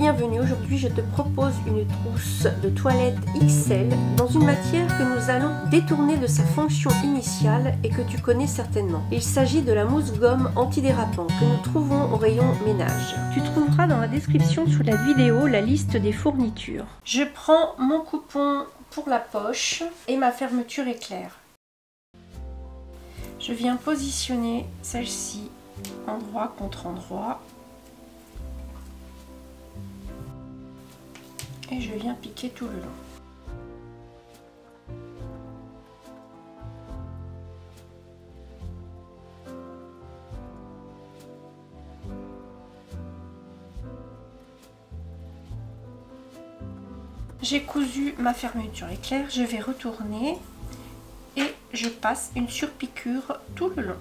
bienvenue. Aujourd'hui je te propose une trousse de toilette XL dans une matière que nous allons détourner de sa fonction initiale et que tu connais certainement. Il s'agit de la mousse gomme antidérapant que nous trouvons au rayon ménage. Tu trouveras dans la description sous la vidéo la liste des fournitures. Je prends mon coupon pour la poche et ma fermeture éclair. Je viens positionner celle-ci endroit contre endroit. Et je viens piquer tout le long. J'ai cousu ma fermeture éclair, je vais retourner et je passe une surpiqûre tout le long.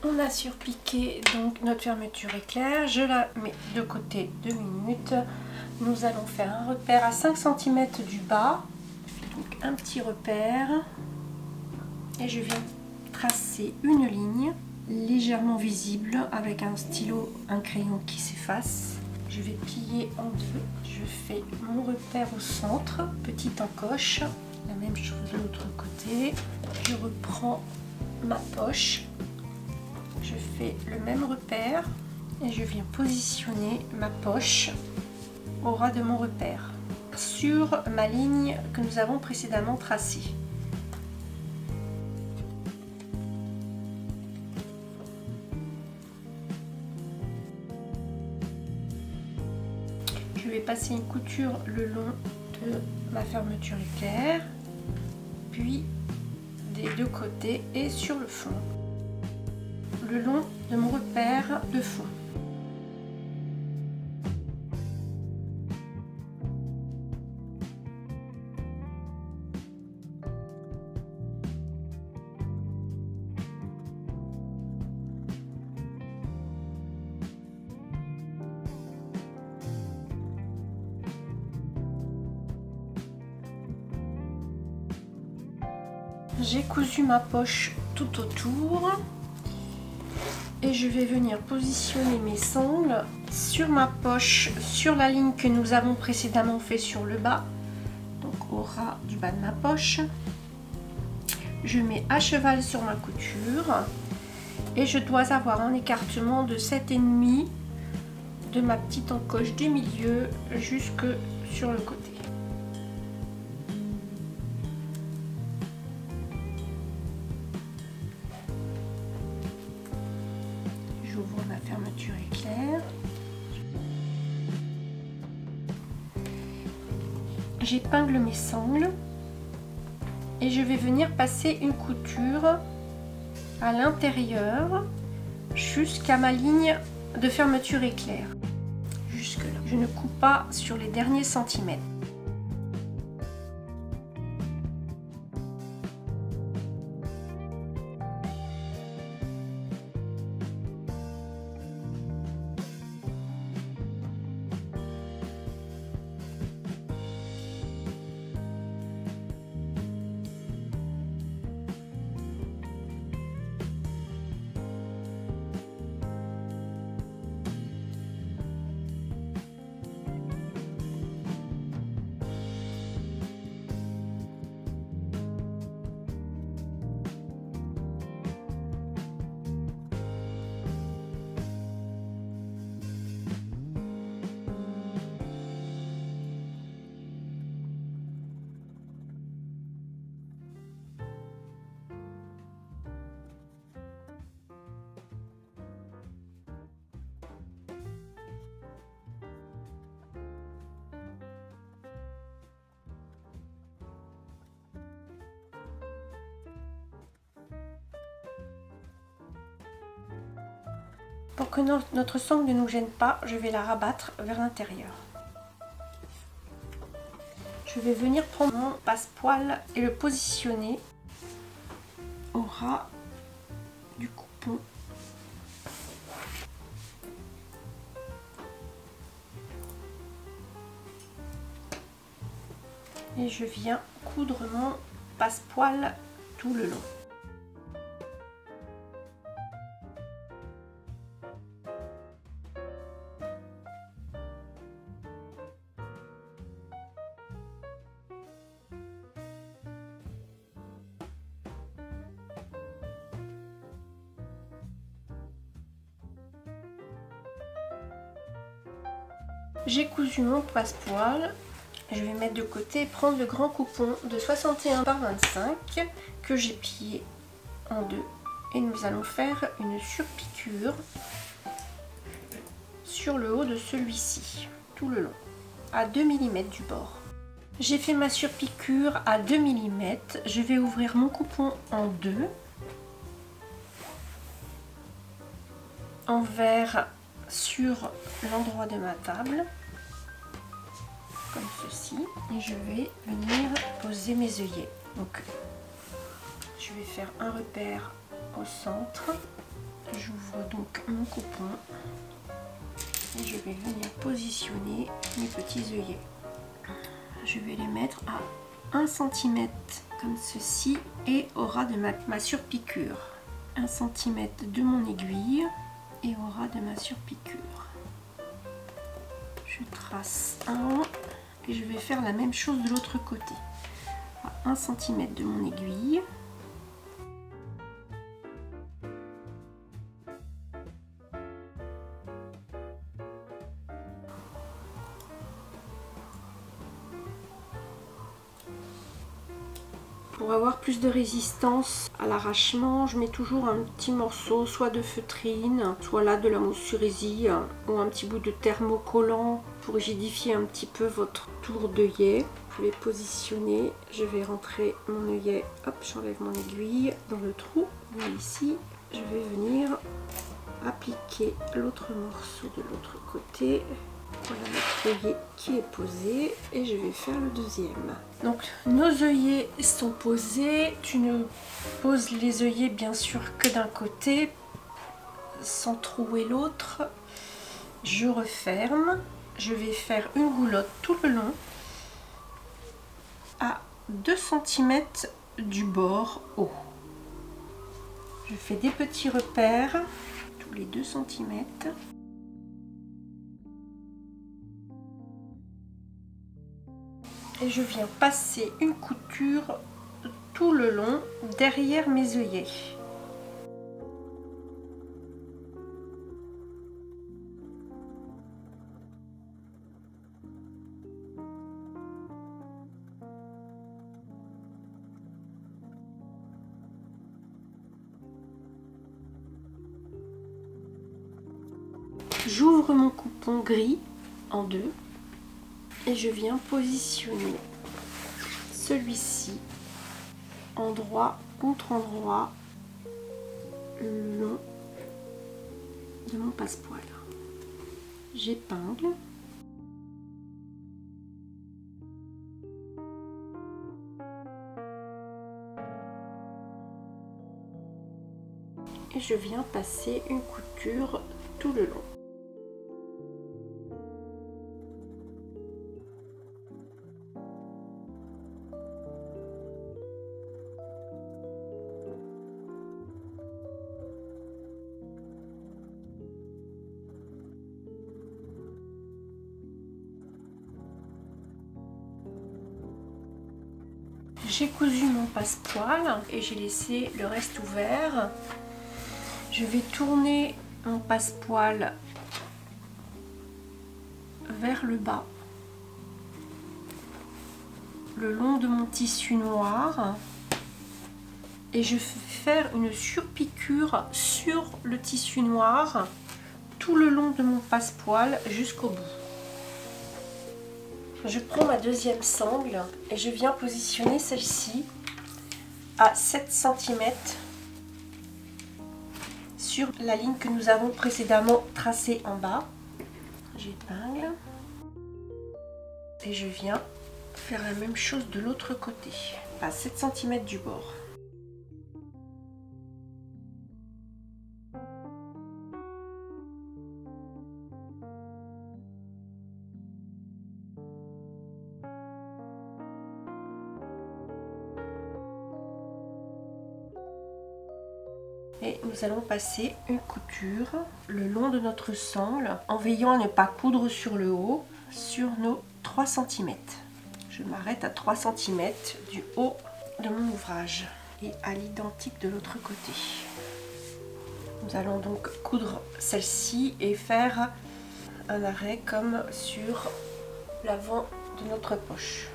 On a surpiqué donc notre fermeture éclair, je la mets de côté 2 minutes. Nous allons faire un repère à 5 cm du bas, donc un petit repère, et je viens tracer une ligne légèrement visible avec un stylo, un crayon qui s'efface. Je vais plier en deux, je fais mon repère au centre, petite encoche, la même chose de l'autre côté. Je reprends ma poche. Je fais le même repère et je viens positionner ma poche au ras de mon repère sur ma ligne que nous avons précédemment tracée. Je vais passer une couture le long de ma fermeture éclair, puis des deux côtés et sur le fond, le long de mon repère de fond. J'ai cousu ma poche tout autour. Et je vais venir positionner mes sangles sur ma poche, sur la ligne que nous avons précédemment fait sur le bas, donc au ras du bas de ma poche. Je mets à cheval sur ma couture et je dois avoir un écartement de 7,5 de ma petite encoche du milieu jusque sur le côté. J'ouvre ma fermeture éclair. J'épingle mes sangles et je vais venir passer une couture à l'intérieur jusqu'à ma ligne de fermeture éclair. Jusque là. Je ne coupe pas sur les derniers centimètres. Pour que notre sangle ne nous gêne pas, je vais la rabattre vers l'intérieur. Je vais venir prendre mon passepoil et le positionner au ras du coupon. Et je viens coudre mon passepoil tout le long. J'ai cousu mon passepoil. Je vais mettre de côté et prendre le grand coupon de 61 par 25 que j'ai plié en deux. Et nous allons faire une surpiqûre sur le haut de celui-ci, tout le long, à 2 mm du bord. J'ai fait ma surpiqûre à 2 mm. Je vais ouvrir mon coupon en deux, envers sur l'endroit de ma table, comme ceci, et je vais venir poser mes œillets. Donc je vais faire un repère au centre, j'ouvre donc mon coupon et je vais venir positionner mes petits œillets. Je vais les mettre à 1 cm comme ceci et au ras de ma surpiqûre, 1 cm de mon aiguille et au ras de ma surpiqûre. Je trace un rond et je vais faire la même chose de l'autre côté, à 1 cm de mon aiguille. Pour avoir plus de résistance à l'arrachement, je mets toujours un petit morceau, soit de feutrine, soit là de la mousse sur résie, ou un petit bout de thermocollant pour rigidifier un petit peu votre tour d'œillet. Je vais positionner, je vais rentrer mon œillet, hop, j'enlève mon aiguille dans le trou, voilà ici. Je vais venir appliquer l'autre morceau de l'autre côté. Voilà notre œillet qui est posé et je vais faire le deuxième. Donc nos œillets sont posés. Tu ne poses les œillets bien sûr que d'un côté sans trouer l'autre. Je referme. Je vais faire une goulotte tout le long à 2 cm du bord haut. Je fais des petits repères tous les 2 cm. Et je viens passer une couture tout le long derrière mes œillets. J'ouvre mon coupon gris en deux. Et je viens positionner celui-ci endroit contre endroit le long de mon passepoil. J'épingle. Et je viens passer une couture tout le long. J'ai cousu mon passepoil et j'ai laissé le reste ouvert. Je vais tourner mon passepoil vers le bas, le long de mon tissu noir, et je vais faire une surpiqûre sur le tissu noir tout le long de mon passepoil jusqu'au bout. Je prends ma deuxième sangle et je viens positionner celle-ci à 7 cm sur la ligne que nous avons précédemment tracée en bas. J'épingle et je viens faire la même chose de l'autre côté, à 7 cm du bord. Et nous allons passer une couture le long de notre sangle en veillant à ne pas coudre sur le haut sur nos 3 cm. Je m'arrête à 3 cm du haut de mon ouvrage et à l'identique de l'autre côté. Nous allons donc coudre celle-ci et faire un arrêt comme sur l'avant de notre poche.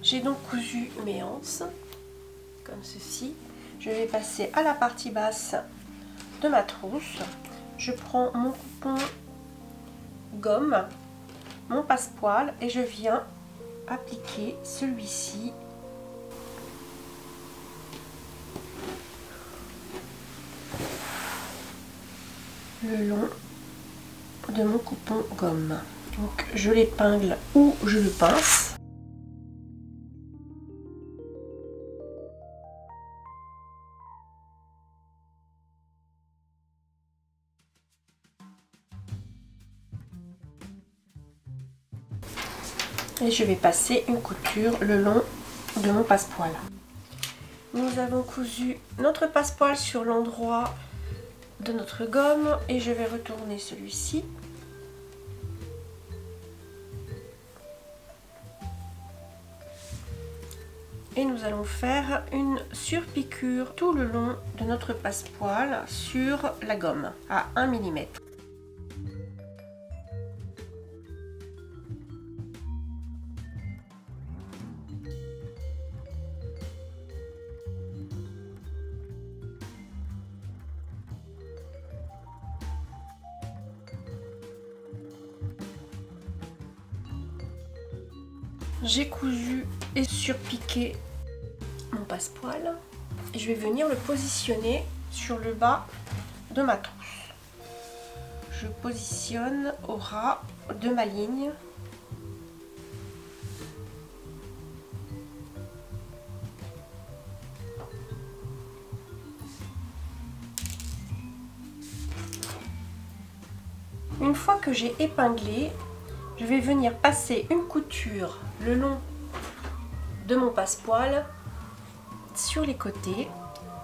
J'ai donc cousu mes anses, comme ceci. Je vais passer à la partie basse de ma trousse. Je prends mon coupon gomme, mon passepoil et je viens appliquer celui-ci le long de mon coupon gomme. Donc je l'épingle ou je le pince. Et je vais passer une couture le long de mon passepoil. Nous avons cousu notre passepoil sur l'endroit de notre gomme et je vais retourner celui-ci. Et nous allons faire une surpiqûre tout le long de notre passepoil sur la gomme à 1 mm. J'ai cousu et surpiqué mon passepoil et je vais venir le positionner sur le bas de ma trousse. Je positionne au ras de ma ligne. Une fois que j'ai épinglé, je vais venir passer une couture le long de mon passepoil sur les côtés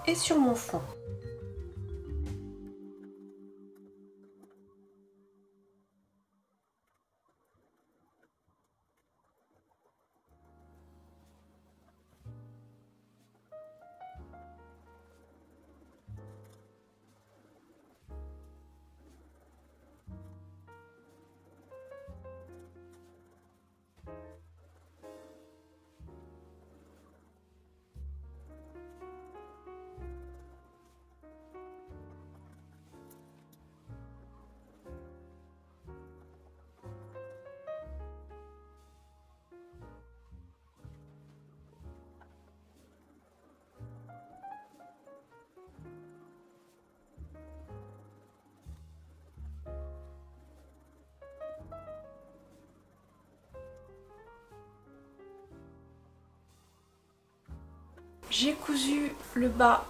et sur mon fond. J'ai cousu le bas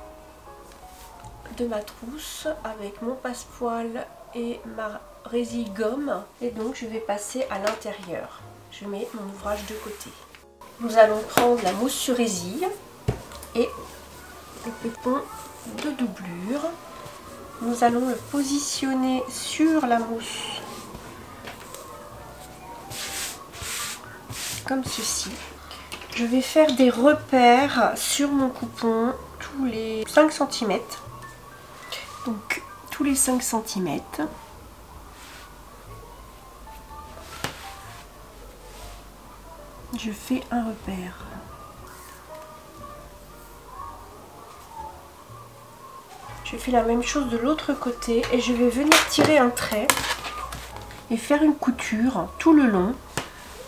de ma trousse avec mon passepoil et ma résille gomme et donc je vais passer à l'intérieur. Je mets mon ouvrage de côté. Nous allons prendre la mousse sur résille et le pépon de doublure. Nous allons le positionner sur la mousse comme ceci. Je vais faire des repères sur mon coupon tous les 5 cm. Donc tous les 5 cm. Je fais un repère. Je fais la même chose de l'autre côté et je vais venir tirer un trait et faire une couture tout le long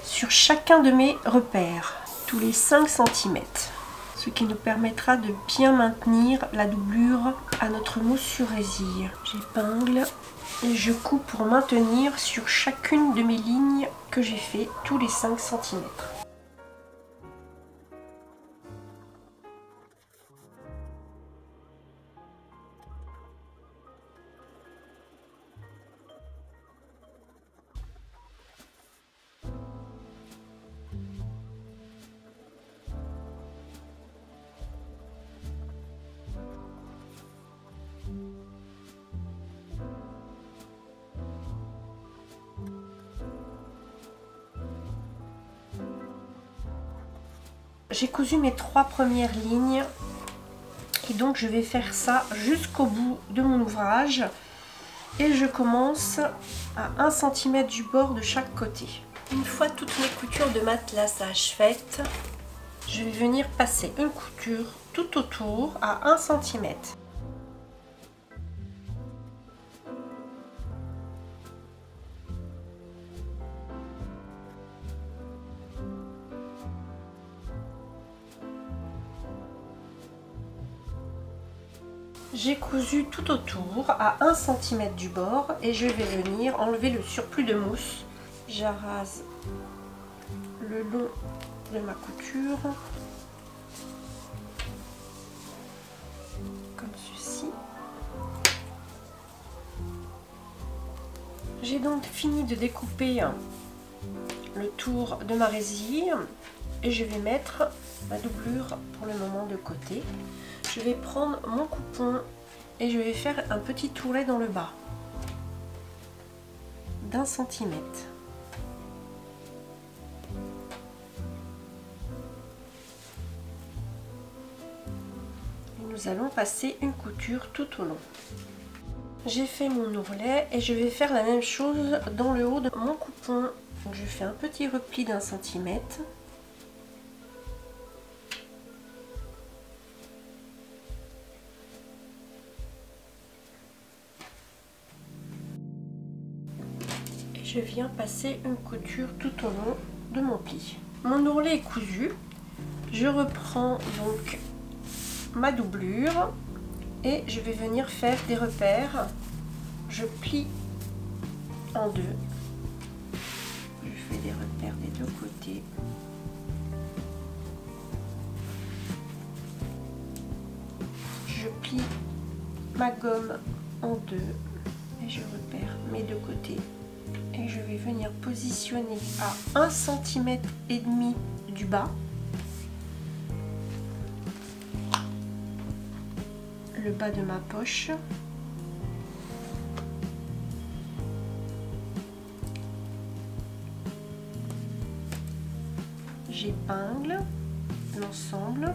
sur chacun de mes repères, tous les 5 cm. Ce qui nous permettra de bien maintenir la doublure à notre mousse sur résille. J'épingle et je couds pour maintenir sur chacune de mes lignes que j'ai fait tous les 5 cm. J'ai cousu mes 3 premières lignes et donc je vais faire ça jusqu'au bout de mon ouvrage et je commence à 1 cm du bord de chaque côté. Une fois toutes mes coutures de matelassage faites, je vais venir passer une couture tout autour à 1 cm. J'ai cousu tout autour à 1 cm du bord et je vais venir enlever le surplus de mousse. J'arrase le long de ma couture comme ceci. J'ai donc fini de découper le tour de ma résille et je vais mettre ma doublure pour le moment de côté. Je vais prendre mon coupon et je vais faire un petit touret dans le bas d'1 cm. Et nous allons passer une couture tout au long. J'ai fait mon ourlet et je vais faire la même chose dans le haut de mon coupon. Donc je fais un petit repli d'1 cm. Je viens passer une couture tout au long de mon pli. Mon ourlet est cousu. Je reprends donc ma doublure et je vais venir faire des repères. Je plie en deux. Je fais des repères des deux côtés. Je plie ma gomme en deux et je repère mes deux côtés. Et je vais venir positionner à 1 cm et demi du bas le bas de ma poche. J'épingle l'ensemble.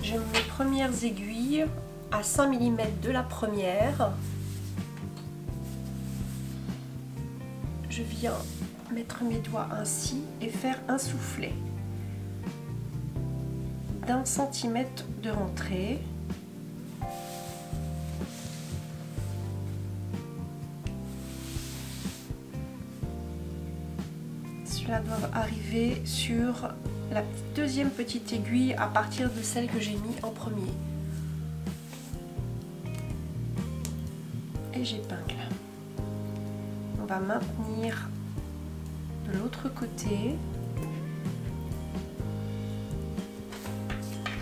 Je mets mes premières aiguilles à 5 mm de la première. Je viens mettre mes doigts ainsi et faire un soufflet d'1 cm de rentrée. Cela doit arriver sur la deuxième petite aiguille à partir de celle que j'ai mis en premier. Et j'épingle. On va maintenir de l'autre côté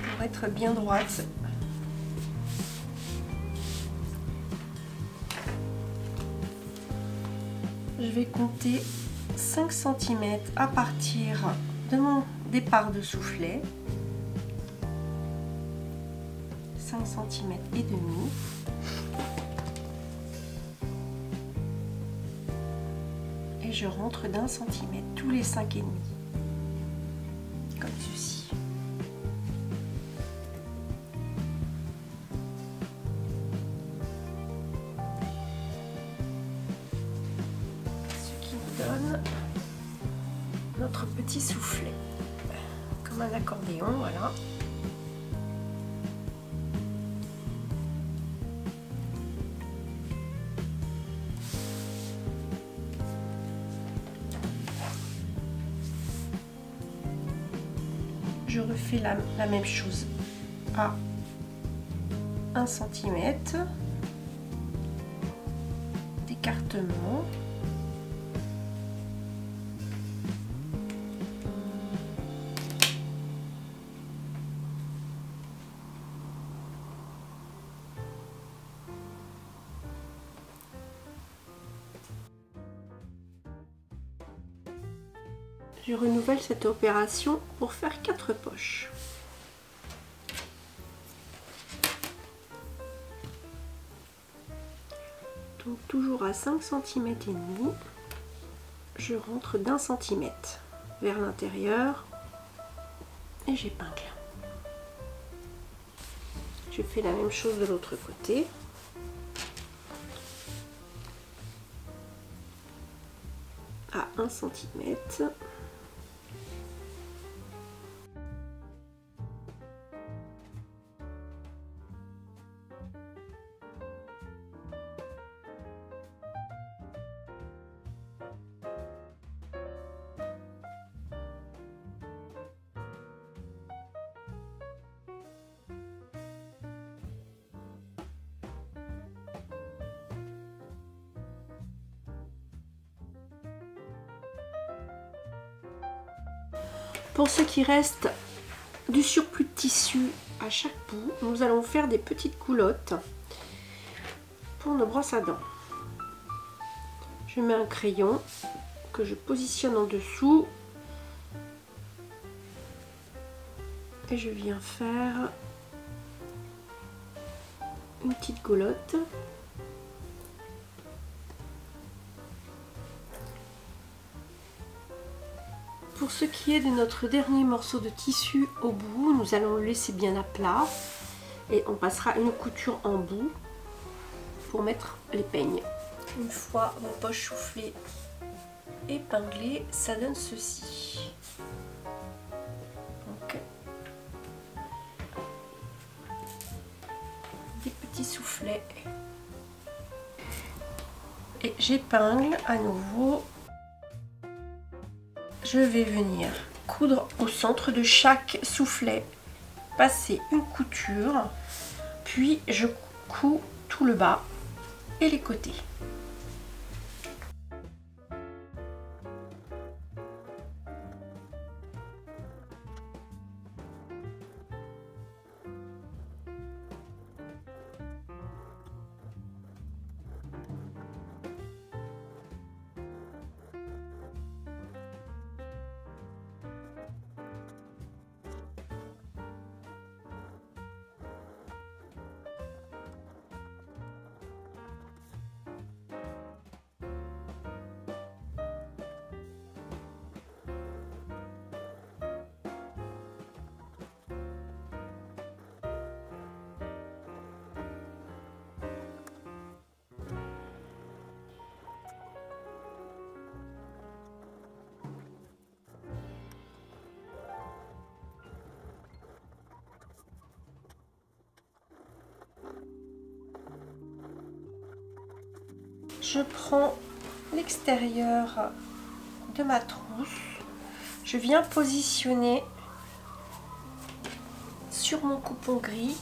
pour être bien droite. Je vais compter 5 cm à partir de mon départ de soufflet. 5 cm et demi. Et je rentre d'1 centimètre tous les 5,5 comme ceci. Ce qui nous donne notre petit soufflet, comme un accordéon, voilà. Je refais la même chose à 1 centimètre d'écartement. Je renouvelle cette opération pour faire 4 poches. Donc toujours à 5 cm et demi, je rentre d'1 centimètre vers l'intérieur et j'épingle. Je fais la même chose de l'autre côté. À 1 centimètre. Pour ce qui reste du surplus de tissu à chaque bout, nous allons faire des petites coulottes pour nos brosses à dents. Je mets un crayon que je positionne en dessous et je viens faire une petite goulotte. Pour ce qui est de notre dernier morceau de tissu au bout, nous allons le laisser bien à plat et on passera une couture en bout pour mettre les peignes. Une fois vos poches soufflées épinglées, ça donne ceci. Donc, des petits soufflets. Et j'épingle à nouveau. Je vais venir coudre au centre de chaque soufflet, passer une couture, puis je couds tout le bas et les côtés. Je prends l'extérieur de ma trousse, je viens positionner sur mon coupon gris.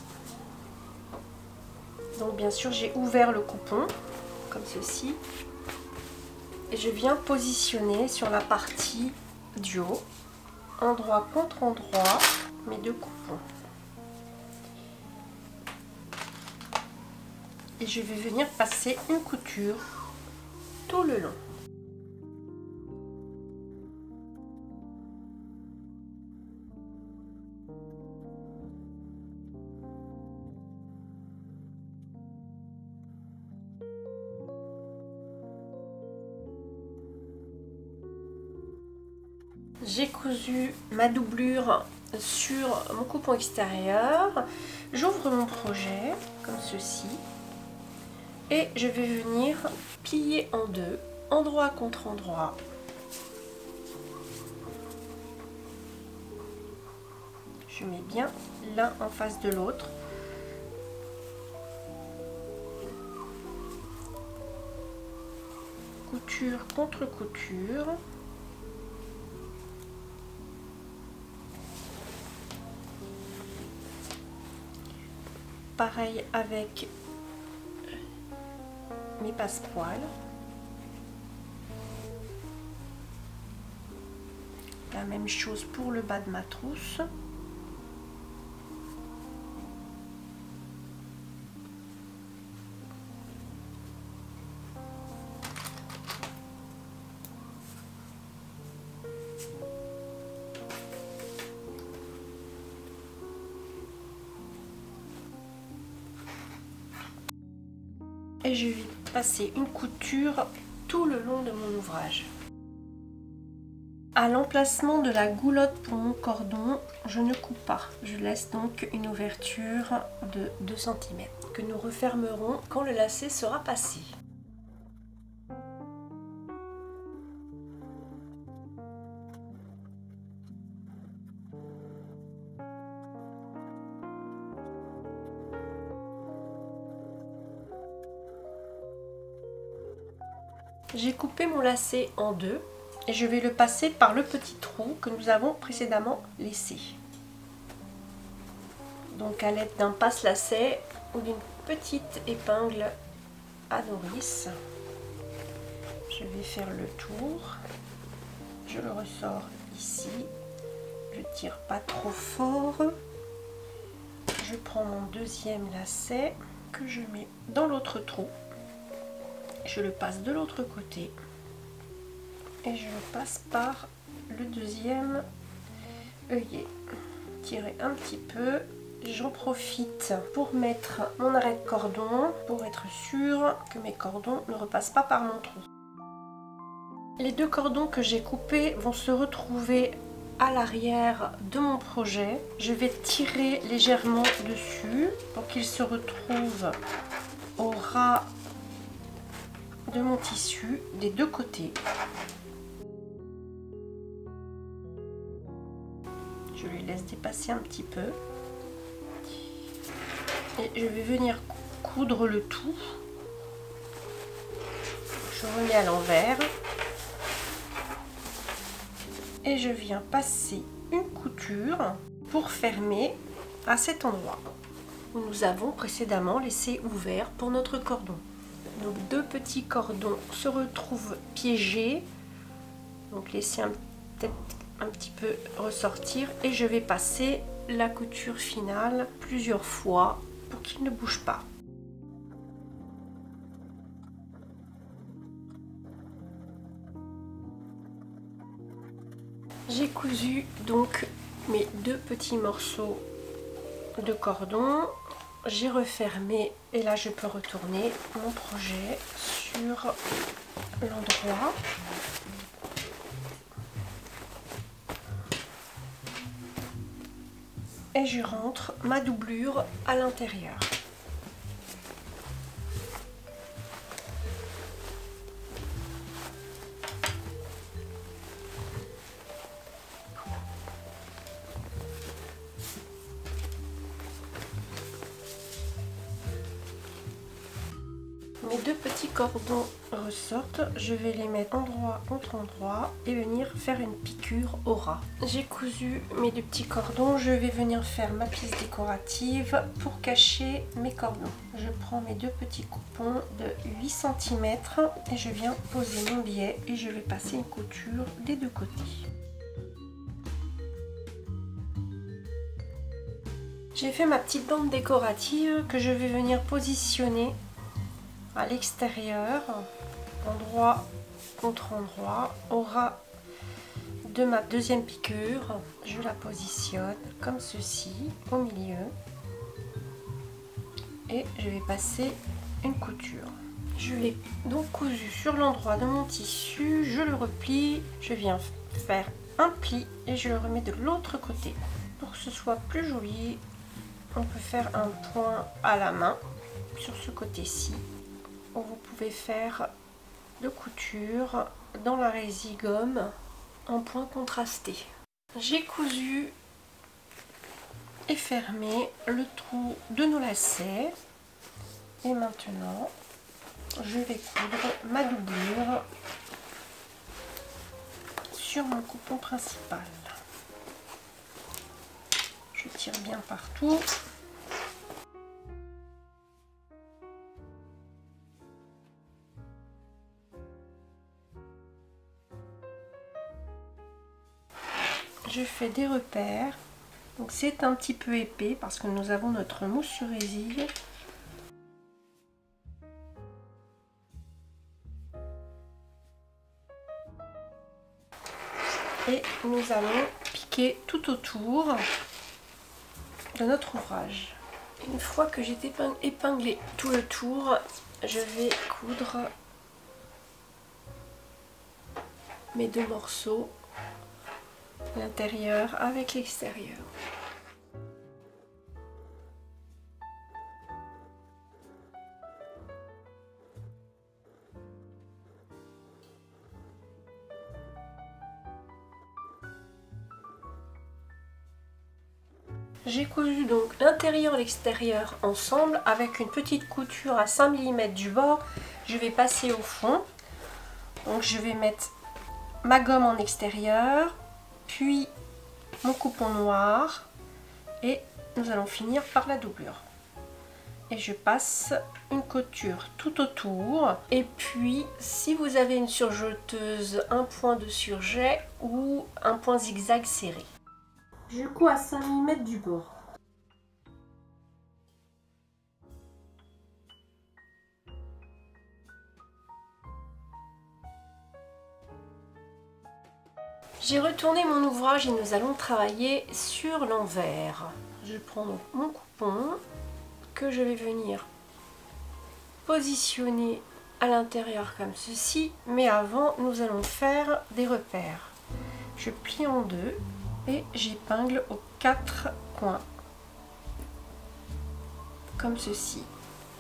Donc bien sûr j'ai ouvert le coupon comme ceci et je viens positionner sur la partie du haut, endroit contre endroit, mes deux coupons. Et je vais venir passer une couture tout le long. J'ai cousu ma doublure sur mon coupon extérieur. J'ouvre mon projet comme ceci et je vais venir plier en deux, endroit contre endroit. Je mets bien l'un en face de l'autre. Couture contre couture. Pareil avec mes passepoils. La même chose pour le bas de ma trousse. Et je vais passer une couture tout le long de mon ouvrage. À l'emplacement de la goulotte pour mon cordon, je ne coupe pas. Je laisse donc une ouverture de 2 cm que nous refermerons quand le lacet sera passé. J'ai coupé mon lacet en deux et je vais le passer par le petit trou que nous avons précédemment laissé. Donc à l'aide d'un passe-lacet ou d'une petite épingle à nourrice, je vais faire le tour. Je le ressors ici, je tire pas trop fort. Je prends mon deuxième lacet que je mets dans l'autre trou. Je le passe de l'autre côté et je le passe par le deuxième œillet. Tirer un petit peu. J'en profite pour mettre mon arrêt de cordon pour être sûr que mes cordons ne repassent pas par mon trou. Les deux cordons que j'ai coupés vont se retrouver à l'arrière de mon projet. Je vais tirer légèrement dessus pour qu'ils se retrouvent au ras de mon tissu des deux côtés. Je lui laisse dépasser un petit peu et je vais venir coudre le tout. Je remets à l'envers et je viens passer une couture pour fermer à cet endroit où nous avons précédemment laissé ouvert pour notre cordon. Nos deux petits cordons se retrouvent piégés, donc laissez peut-être un petit peu ressortir et je vais passer la couture finale plusieurs fois pour qu'ils ne bougent pas. J'ai cousu donc mes deux petits morceaux de cordon. J'ai refermé et là je peux retourner mon projet sur l'endroit. Et je rentre ma doublure à l'intérieur. Mes deux petits cordons ressortent, je vais les mettre endroit contre endroit et venir faire une piqûre au ras. J'ai cousu mes deux petits cordons, je vais venir faire ma pièce décorative pour cacher mes cordons. Je prends mes deux petits coupons de 8 cm et je viens poser mon biais et je vais passer une couture des deux côtés. J'ai fait ma petite bande décorative que je vais venir positionner à l'extérieur, endroit contre endroit, au ras de ma deuxième piqûre. Je la positionne comme ceci au milieu et je vais passer une couture. Je l'ai donc cousu sur l'endroit de mon tissu, je le replie, je viens faire un pli et je le remets de l'autre côté. Pour que ce soit plus joli, on peut faire un point à la main sur ce côté-ci, où vous pouvez faire de couture dans la résille-gomme en point contrasté. J'ai cousu et fermé le trou de nos lacets et maintenant je vais coudre ma doublure sur mon coupon principal. Je tire bien partout. Je fais des repères. Donc c'est un petit peu épais parce que nous avons notre mousse sur résille. Et nous allons piquer tout autour de notre ouvrage. Une fois que j'ai épinglé tout le tour, je vais coudre mes deux morceaux, l'intérieur avec l'extérieur. J'ai cousu donc l'intérieur et l'extérieur ensemble avec une petite couture à 5 mm du bord. Je vais passer au fond. Donc je vais mettre ma gomme en extérieur, puis mon coupon noir et nous allons finir par la doublure. Et je passe une couture tout autour. Et puis si vous avez une surjeteuse, un point de surjet ou un point zigzag serré. Je couds à 5 mm du bord. J'ai retourné mon ouvrage et nous allons travailler sur l'envers. Je prends donc mon coupon que je vais venir positionner à l'intérieur comme ceci. Mais avant, nous allons faire des repères. Je plie en deux. Et j'épingle aux 4 coins, comme ceci.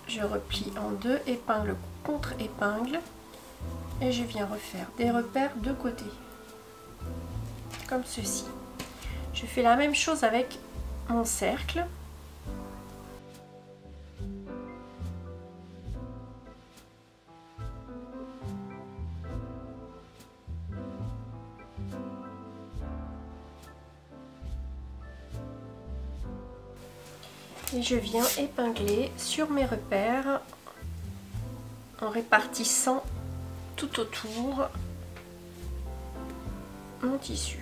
Je replie en deux, épingle contre épingle, et je viens refaire des repères de côté, comme ceci. Je fais la même chose avec mon cercle. Et je viens épingler sur mes repères en répartissant tout autour mon tissu.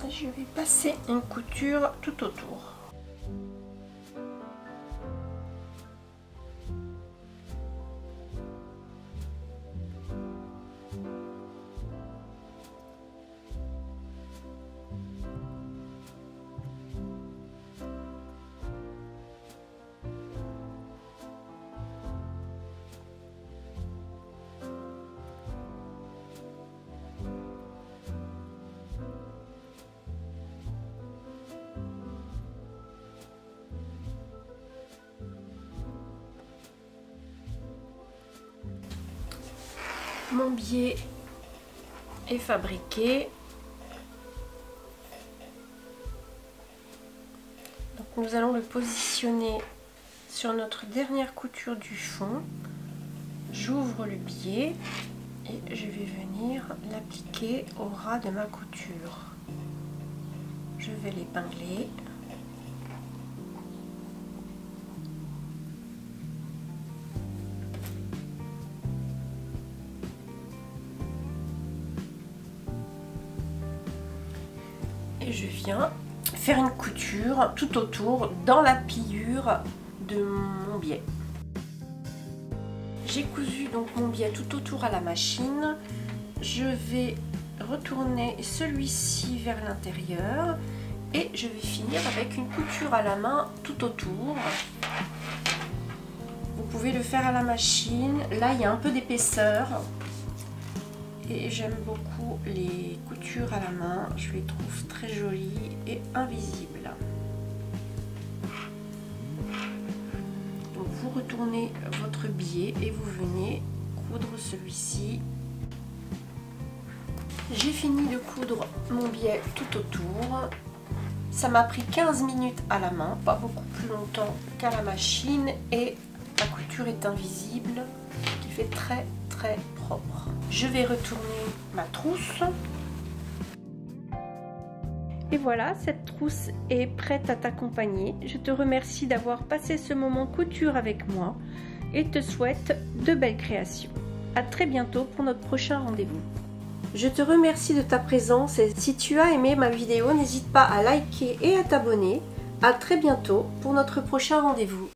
Je vais passer une couture tout autour. Mon biais est fabriqué. Donc nous allons le positionner sur notre dernière couture du fond. J'ouvre le biais et je vais venir l'appliquer au ras de ma couture. Je vais l'épingler. Et je viens faire une couture tout autour dans la pliure de mon biais. J'ai cousu donc mon biais tout autour à la machine je vais retourner celui-ci vers l'intérieur et je vais finir avec une couture à la main tout autour. Vous pouvez le faire à la machine. Là, il y a un peu d'épaisseur et j'aime beaucoup les coutures à la main. Je les trouve très jolies et invisibles. Donc vous retournez votre biais et vous venez coudre celui-ci. J'ai fini de coudre mon biais tout autour. Ça m'a pris 15 minutes à la main, pas beaucoup plus longtemps qu'à la machine, et la couture est invisible, ce qui fait très très propre. Je vais retourner ma trousse. Et voilà, cette trousse est prête à t'accompagner. Je te remercie d'avoir passé ce moment couture avec moi et te souhaite de belles créations. À très bientôt pour notre prochain rendez-vous. Je te remercie de ta présence et si tu as aimé ma vidéo, n'hésite pas à liker et à t'abonner. À très bientôt pour notre prochain rendez-vous.